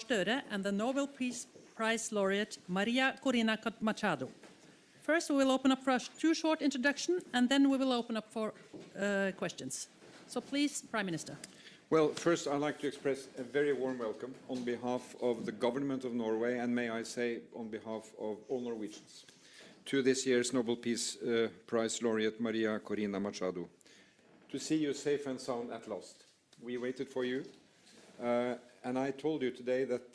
Støre and the Nobel Peace Prize laureate María Corina Machado. First, we will open up for a short introduction, and then we will open up for questions. So please, Prime Minister. Well, first I'd like to express a very warm welcome on behalf of the government of Norway, and may I say on behalf of all Norwegians, to this year's Nobel Peace Prize laureate María Corina Machado. To see you safe and sound at last. We waited for you, and I told you today that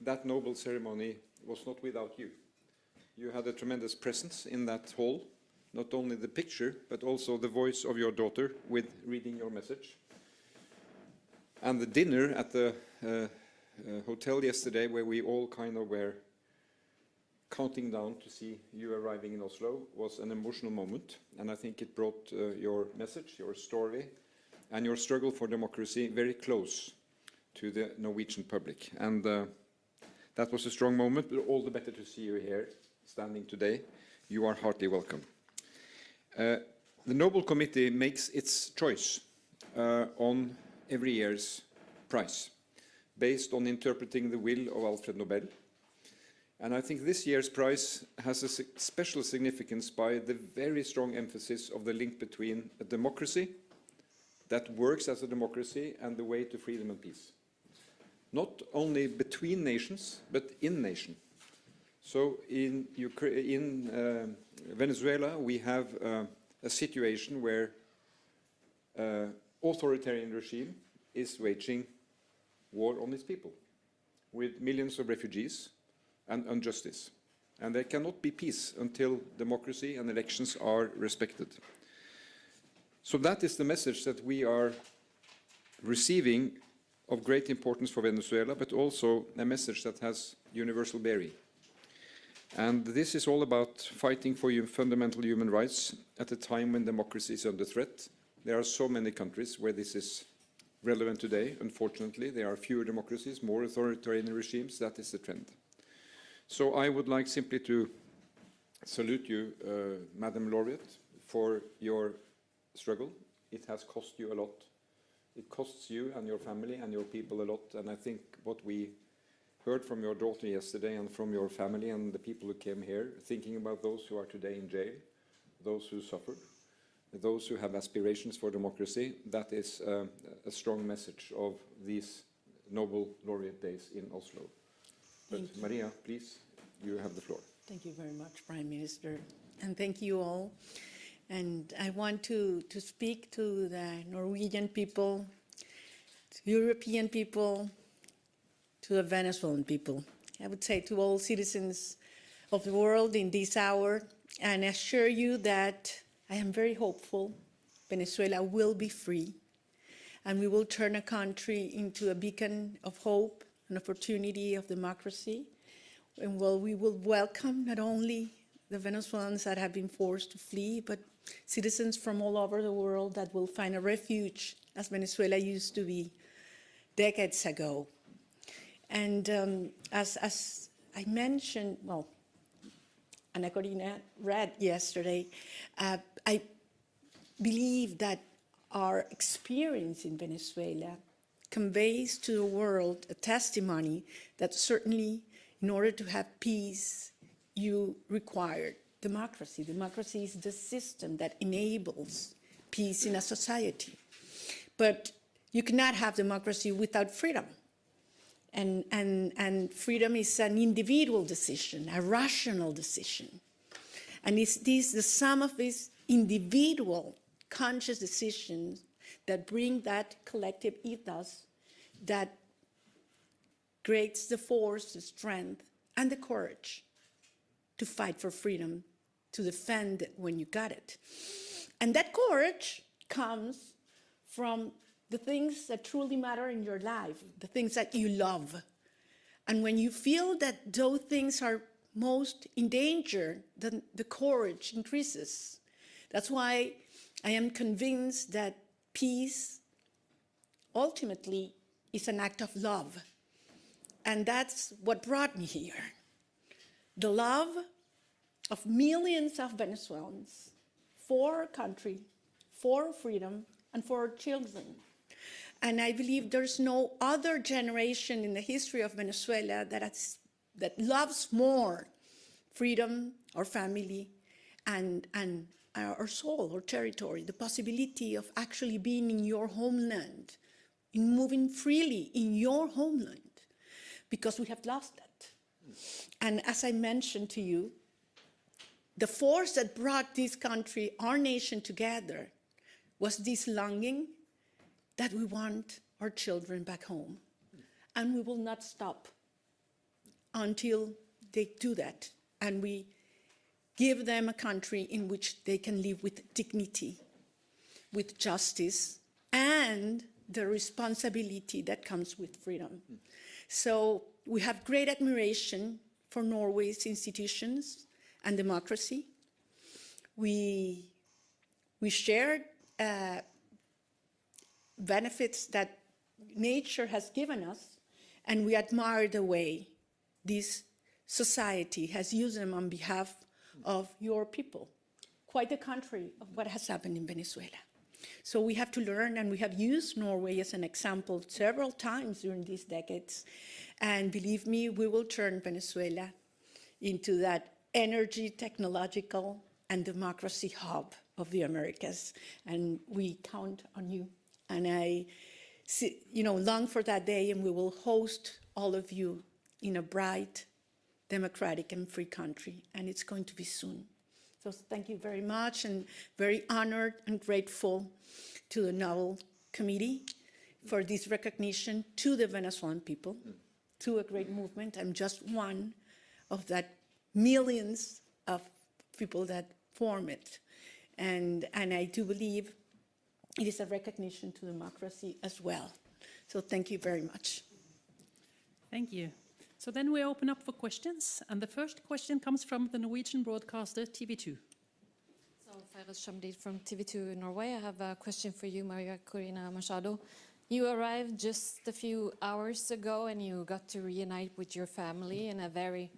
that Nobel ceremony was not without you. You had a tremendous presence in that hall, not only the picture, but also the voice of your daughter with reading your message. And the dinner at the hotel yesterday, where we all kind of were counting down to see you arriving in Oslo, was an emotional moment. And I think it brought your message, your story, and your struggle for democracy very close to the Norwegian public. And that was a strong moment, but all the better to see you here, standing today. You are heartily welcome. The Nobel Committee makes its choice on every year's prize, based on interpreting the will of Alfred Nobel. And I think this year's prize has a special significance by the very strong emphasis of the link between a democracy that works as a democracy and the way to freedom and peace. Not only between nations, but in nation. So in Venezuela, we have a situation where authoritarian regime is waging war on its people with millions of refugees and injustice. And there cannot be peace until democracy and elections are respected. So that is the message that we are receiving of great importance for Venezuela, but also a message that has universal bearing. And this is all about fighting for fundamental human rights at a time when democracy is under threat. There are so many countries where this is relevant today. Unfortunately, there are fewer democracies, more authoritarian regimes. That is the trend. So I would like simply to salute you, Madam Laureate, for your struggle. It has cost you a lot. It costs you and your family and your people a lot. And I think what we heard from your daughter yesterday and from your family and the people who came here, thinking about those who are today in jail, those who suffered, those who have aspirations for democracy, that is a strong message of these Nobel laureate days in Oslo. But Maria, please, you have the floor. Thank you very much, Prime Minister, and thank you all. And I want to speak to the Norwegian people, to European people, to the Venezuelan people. I would say to all citizens of the world in this hour, and assure you that I am very hopeful Venezuela will be free, and we will turn a country into a beacon of hope and opportunity of democracy. And we will welcome not only the Venezuelans that have been forced to flee, but citizens from all over the world that will find a refuge, as Venezuela used to be decades ago. And as I mentioned, well, María Corina read yesterday, I believe that our experience in Venezuela conveys to the world a testimony that certainly in order to have peace, you require democracy. Democracy is the system that enables peace in a society. But you cannot have democracy without freedom. And freedom is an individual decision, a rational decision. And it's the sum of these individual conscious decisions that bring that collective ethos that creates the force, the strength, and the courage to fight for freedom, to defend it when you got it. And that courage comes from the things that truly matter in your life, the things that you love. And when you feel that those things are most in danger, then the courage increases. That's why I am convinced that peace ultimately is an act of love. And that's what brought me here. The love of millions of Venezuelans for our country, for freedom, and for our children. And I believe there's no other generation in the history of Venezuela that loves more freedom, our family, and our soul, our territory, the possibility of actually being in your homeland, in moving freely in your homeland, because we have lost that. And as I mentioned to you, the force that brought this country, our nation together, was this longing that we want our children back home. And we will not stop until they do that. And we give them a country in which they can live with dignity, with justice, and the responsibility that comes with freedom. So we have great admiration for Norway's institutions and democracy. We shared benefits that nature has given us, and we admire the way this society has used them on behalf of your people. Quite the contrary of what has happened in Venezuela. So we have to learn, and we have used Norway as an example several times during these decades. And believe me, we will turn Venezuela into that energy, technological, and democracy hub of the Americas. And we count on you. And I long for that day, and we will host all of you in a bright, democratic, and free country. And it's going to be soon. So thank you very much, and very honored and grateful to the Nobel Committee for this recognition to the Venezuelan people, to a great movement. I'm just one of that millions of people that form it. And I do believe it is a recognition to democracy as well. So thank you very much. Thank you. So then we open up for questions, and the first question comes from the Norwegian broadcaster TV2. So, Fares Shamdid from TV2 in Norway. I have a question for you, María Corina Machado. You arrived just a few hours ago, and you got to reunite with your family in a very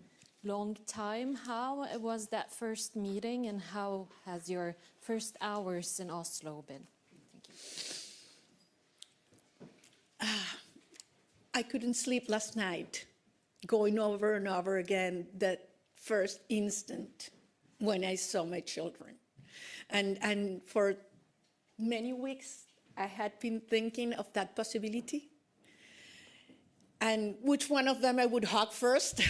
long time. How was that first meeting, and how has your first hours in Oslo been? Thank you. I couldn't sleep last night, going over and over again that first instant when I saw my children. And for many weeks, I had been thinking of that possibility and which one of them I would hug first.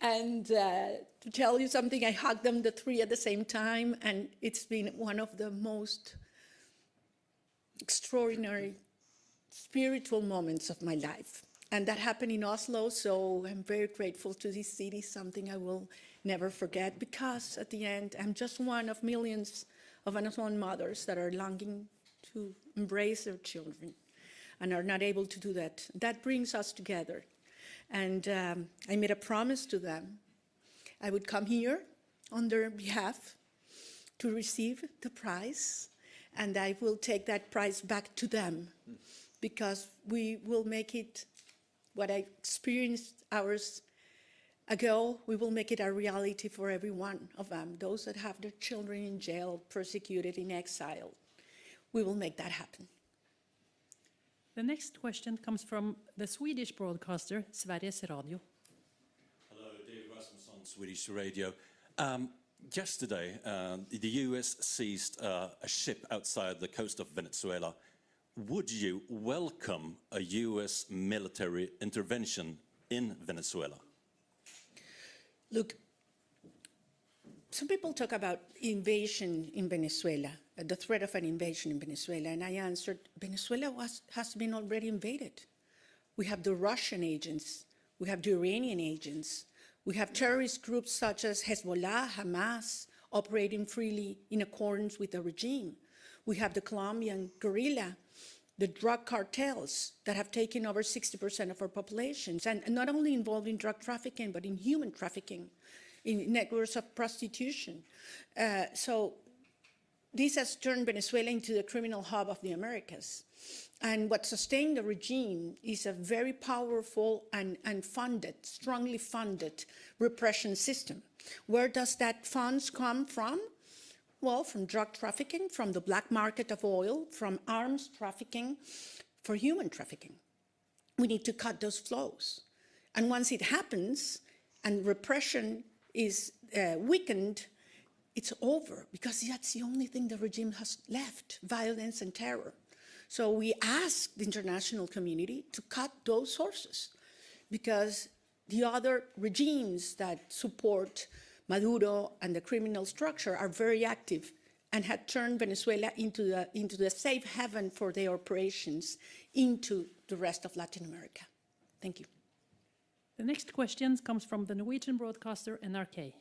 And to tell you something, I hugged them the three at the same time, and it's been one of the most extraordinary spiritual moments of my life. And that happened in Oslo, so I'm very grateful to this city, something I will never forget, because at the end, I'm just one of millions of Venezuelan mothers that are longing to embrace their children and are not able to do that. That brings us together. And I made a promise to them. I would come here on their behalf to receive the prize, and I will take that prize back to them, because we will make it what I experienced hours ago. We will make it a reality for every one of them, those that have their children in jail, persecuted, in exile. We will make that happen. The next question comes from the Swedish broadcaster, Sveriges Radio. Hello, David Rasmussen, Swedish Radio. Yesterday, the US seized a ship outside the coast of Venezuela. Would you welcome a US military intervention in Venezuela? Look, some people talk about invasion in Venezuela, the threat of an invasion in Venezuela, and I answered, Venezuela has been already invaded. We have the Russian agents, we have the Iranian agents, we have terrorist groups such as Hezbollah, Hamas, operating freely in accordance with the regime. We have the Colombian guerrilla, the drug cartels that have taken over 60% of our populations, and not only involved in drug trafficking, but in human trafficking, in networks of prostitution. So this has turned Venezuela into the criminal hub of the Americas. And what sustained the regime is a very powerful and funded, strongly funded repression system. Where does that funds come from? Well, from drug trafficking, from the black market of oil, from arms trafficking, for human trafficking. We need to cut those flows. And once it happens and repression is weakened, it's over, because that's the only thing the regime has left, violence and terror. So we ask the international community to cut those sources, because the other regimes that support Maduro and the criminal structure are very active and had turned Venezuela into the safe haven for their operations into the rest of Latin America. Thank you. The next question comes from the Norwegian broadcaster NRK.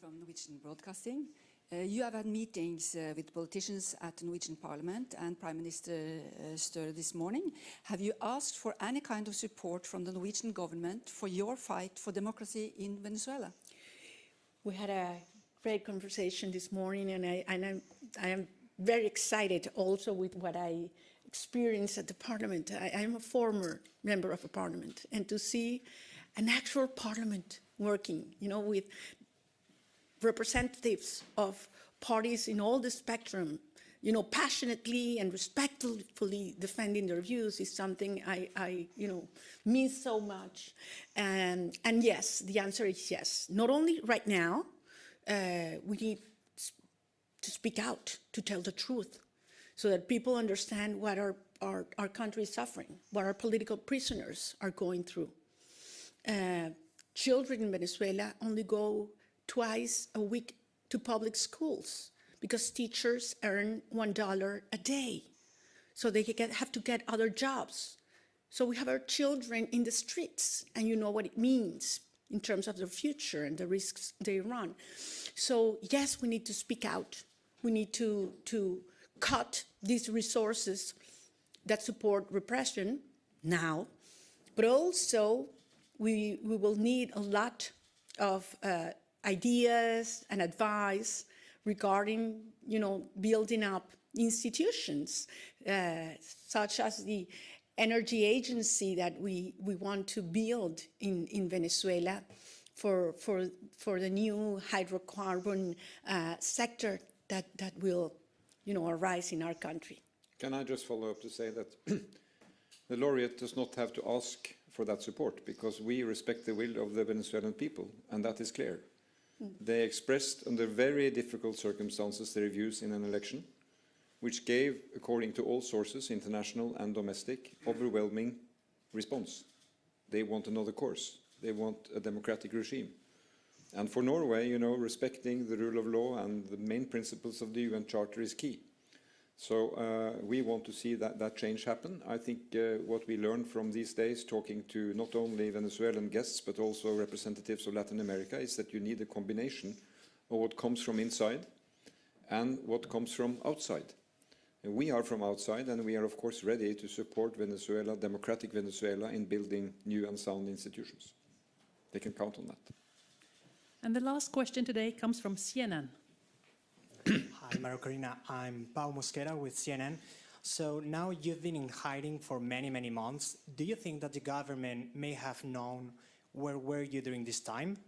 From Norwegian Broadcasting. You have had meetings with politicians at the Norwegian Parliament and Prime Minister Støre this morning. Have you asked for any kind of support from the Norwegian government for your fight for democracy in Venezuela? We had a great conversation this morning, and I am very excited also with what I experienced at the Parliament. I am a former member of a Parliament, and to see an actual Parliament working, with representatives of parties in all the spectrum, passionately and respectfully defending their views is something I miss so much. And yes, the answer is yes. Not only right now, we need to speak out, to tell the truth, so that people understand what our country is suffering, what our political prisoners are going through. Children in Venezuela only go twice a week to public schools because teachers earn $1 a day. So they have to get other jobs. So we have our children in the streets, and you know what it means in terms of their future and the risks they run. So yes, we need to speak out. We need to cut these resources that support repression now, but also we will need a lot of ideas and advice regarding, building up institutions, such as the energy agency that we want to build in Venezuela for the new hydrocarbon sector that will, arise in our country. Can I just follow up to say that the laureate does not have to ask for that support, because we respect the will of the Venezuelan people, and that is clear. They expressed under very difficult circumstances their views in an election, which gave, according to all sources, international and domestic, overwhelming response. They want another course. They want a democratic regime. And for Norway, respecting the rule of law and the main principles of the UN Charter is key. So we want to see that change happen. I think what we learned from these days, talking to not only Venezuelan guests, but also representatives of Latin America, is that you need a combination of what comes from inside and what comes from outside. And we are from outside, and we are, of course, ready to support Venezuela, democratic Venezuela, in building new and sound institutions. They can count on that. And the last question today comes from CNN. Hi, María Corina. I'm Pau Mosquera with CNN. So now you've been in hiding for many, many months. Do you think that the government may have known where were you during this time?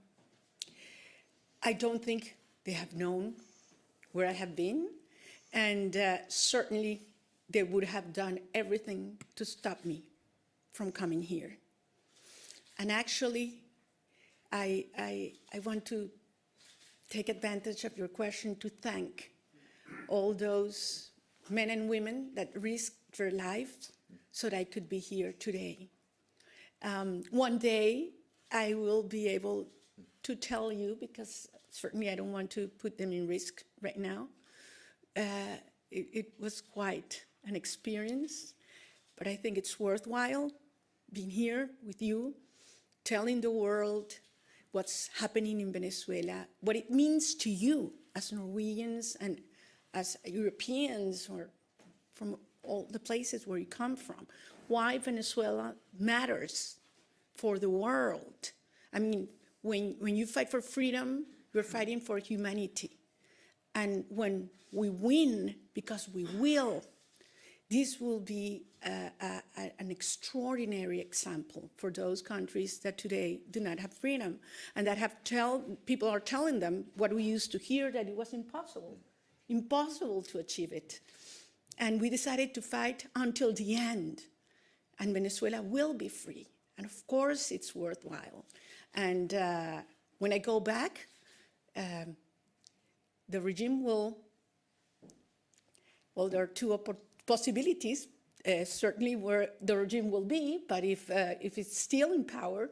I don't think they have known where I have been, and certainly they would have done everything to stop me from coming here. And actually, I want to take advantage of your question to thank all those men and women that risked their lives so that I could be here today. One day I will be able to tell you, because certainly I don't want to put them in risk right now. It was quite an experience, but I think it's worthwhile being here with you, telling the world what's happening in Venezuela, what it means to you as Norwegians and as Europeans, or from all the places where you come from, why Venezuela matters for the world. I mean, when you fight for freedom, you're fighting for humanity. And when we win, because we will, this will be an extraordinary example for those countries that today do not have freedom and that people are telling them what we used to hear, that it was impossible to achieve it. And we decided to fight until the end, and Venezuela will be free. And of course, it's worthwhile. And when I go back, the regime will, well, there are two possibilities, certainly where the regime will be, but if it's still in power,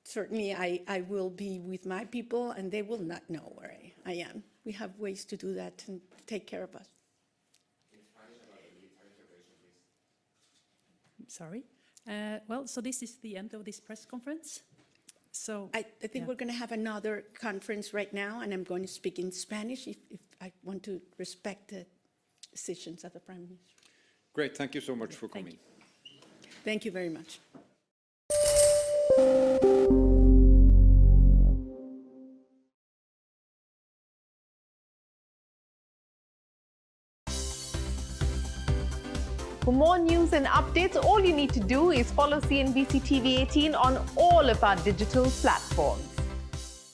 certainly I will be with my people and they will not know where I am. We have ways to do that and take care of us. Sorry. Well, so this is the end of this press conference. So I think we're going to have another conference right now, and I'm going to speak in Spanish if I want to respect the decisions of the Prime Minister. Great, thank you so much for coming. Thank you very much. For more news and updates, all you need to do is follow CNBC TV 18 on all of our digital platforms.